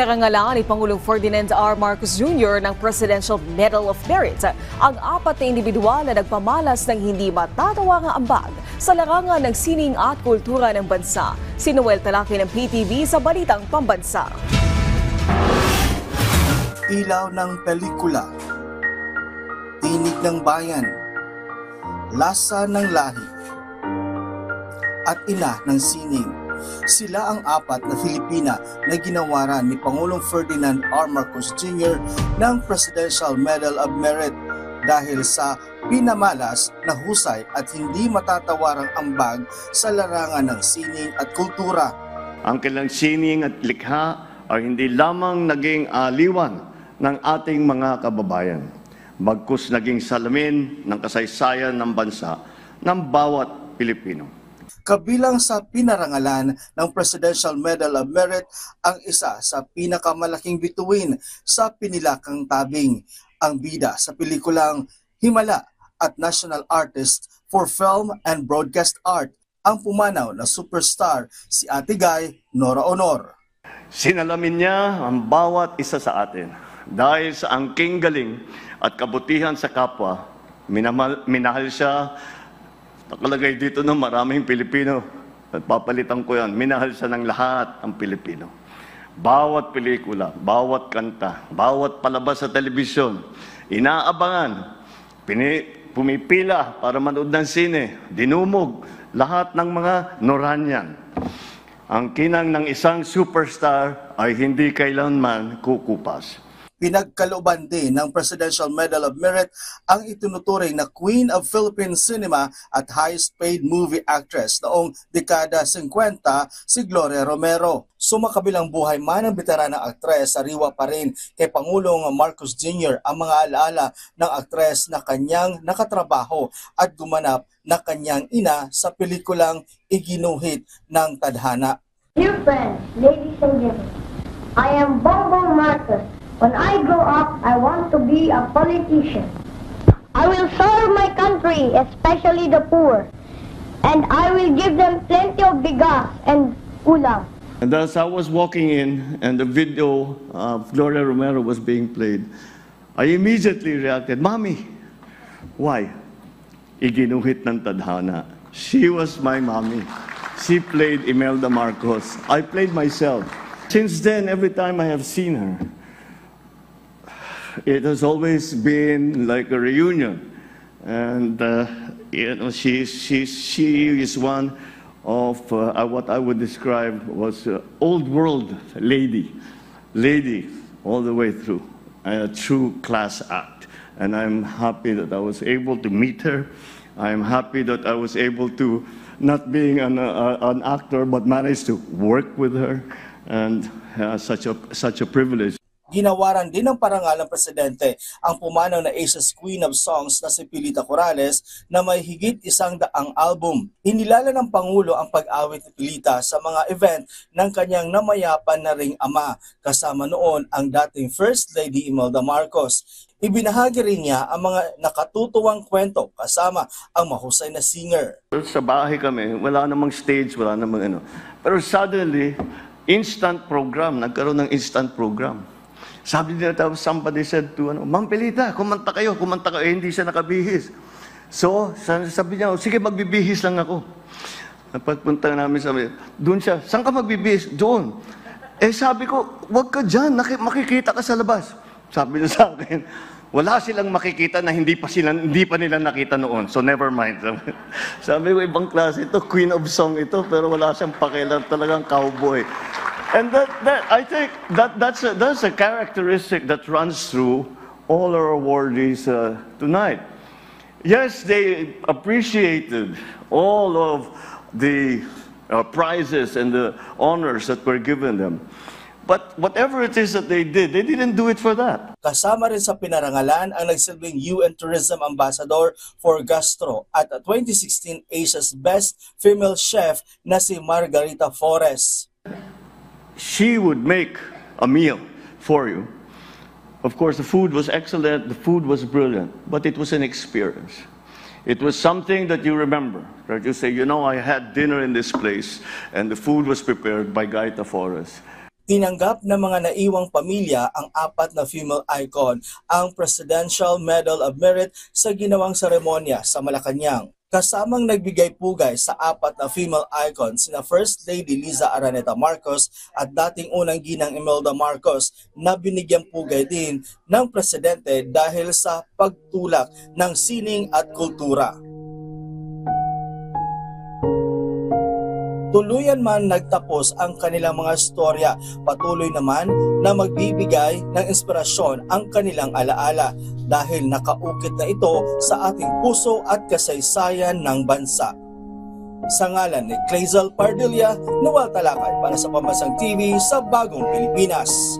Pinarangalan ni Pangulong Ferdinand R. Marcos Jr. ng Presidential Medal of Merit ang 4 na individual na nagpamalas ng hindi matatawang ambag sa larangan ng sining at kultura ng bansa. Si Noel Talaki ng PTV sa Balitang Pambansa. Ilaw ng pelikula, tinig ng bayan, lasa ng lahi, at ina ng sining. Sila ang 4 na Filipina na ginawaran ni Pangulong Ferdinand R. Marcos Jr. ng Presidential Medal of Merit dahil sa pinamalas na husay at hindi matatawarang ambag sa larangan ng sining at kultura. Ang kanilang sining at likha ay hindi lamang naging aliwan ng ating mga kababayan, bagkus naging salamin ng kasaysayan ng bansa ng bawat Pilipino. Kabilang sa pinarangalan ng Presidential Medal of Merit ang isa sa pinakamalaking bituin sa pinilakang tabing, ang bida sa pelikulang Himala at National Artist for Film and Broadcast Art, ang pumanaw na superstar si Ate Guy Nora Honor. Sinalamin niya ang bawat isa sa atin dahil sa angking galing at kabutihan sa kapwa. Minahal siya. Nakalagay dito ng maraming Pilipino. At papalitan ko yan. Minahal siya ng lahat ang Pilipino. Bawat pelikula, bawat kanta, bawat palabas sa telebisyon, inaabangan, pumipila para manood ng sine, dinumog lahat ng mga Noranyan. Ang kinang ng isang superstar ay hindi kailanman kukupas. Pinagkalooban din ng Presidential Medal of Merit ang itinuturing na Queen of Philippine Cinema at highest paid movie actress noong dekada 50 si Gloria Romero. Sumakabilang buhay man ang veteranang aktres, sariwa pa rin kay Pangulong Marcos Jr. ang mga alaala ng aktres na kanyang nakatrabaho at gumanap na kanyang ina sa pelikulang Iginuhit ng Tadhana. Dear friends, ladies and gentlemen, I am Bongbong Marcos. When I grow up, I want to be a politician. I will serve my country, especially the poor, and I will give them plenty of bigas and ulam. And as I was walking in and the video of Gloria Romero was being played, I immediately reacted, Mommy, why? Iginuhit ng Tadhana. She was my mommy. She played Imelda Marcos. I played myself. Since then, every time I have seen her, it has always been like a reunion, and she is one of what I would describe was old world lady all the way through, a true class act. And I'm happy that I was able to meet her. I'm happy that I was able to, not being an actor, but managed to work with her, and such a privilege. Ginawaran din ng parangalang presidente ang pumanaw na Asia's Queen of Songs na si Pilita Corrales na may higit 100 album. Inilala ng Pangulo ang pag-awit ni Pilita sa mga event ng kanyang namayapan na ring ama, kasama noon ang dating First Lady Imelda Marcos. Ibinahagi rin niya ang mga nakatutuwang kwento kasama ang mahusay na singer. Sa bahay kami, wala namang stage, wala namang ano. Pero suddenly, instant program, nagkaroon ng instant program. Sabi nila, somebody said to, Ma'am Pilita, kumanta kayo, hindi siya nakabihis. So, sabi niya, sige, magbibihis lang ako. Pagpunta namin, sabi, doon siya, saan ka magbibihis? Doon. Eh, sabi ko, wag ka dyan, makikita ka sa labas. Sabi niya sa akin, wala silang makikita na hindi pa nila nakita noon. So, never mind. Sabi ko, ibang klase ito, Queen of Song ito, pero wala siyang pakialam, talagang cowboy. And I think that's a characteristic that runs through all our awardees tonight. Yes, they appreciated all of the prizes and the honors that were given them. But whatever it is that they didn't do it for that. Kasama rin sa pinarangalan ang nagsilbing UN Tourism Ambassador for Gastro at 2016 Asia's Best Female Chef na si Margarita Flores. She would make a meal for you. Of course, the food was excellent, the food was brilliant, but it was an experience. It was something that you remember, that you say, I had dinner in this place, and the food was prepared by Gaita Flores. Tinanggap ng mga naiwang pamilya ang 4 na female icon ang Presidential Medal of Merit sa ginawang seremonya sa Malacanang. Kasamang nagbigay pugay sa 4 na female icons sina First Lady Liza Araneta Marcos at dating unang ginang Imelda Marcos na binigyang pugay din ng presidente dahil sa pagtulak ng sining at kultura. Tuluyan man nagtapos ang kanilang mga istorya, patuloy naman na magbibigay ng inspirasyon ang kanilang alaala dahil nakaukit na ito sa ating puso at kasaysayan ng bansa. Sa ngalan ni Clazel Pardilla, Noel Talakay para sa Pambansang TV sa Bagong Pilipinas.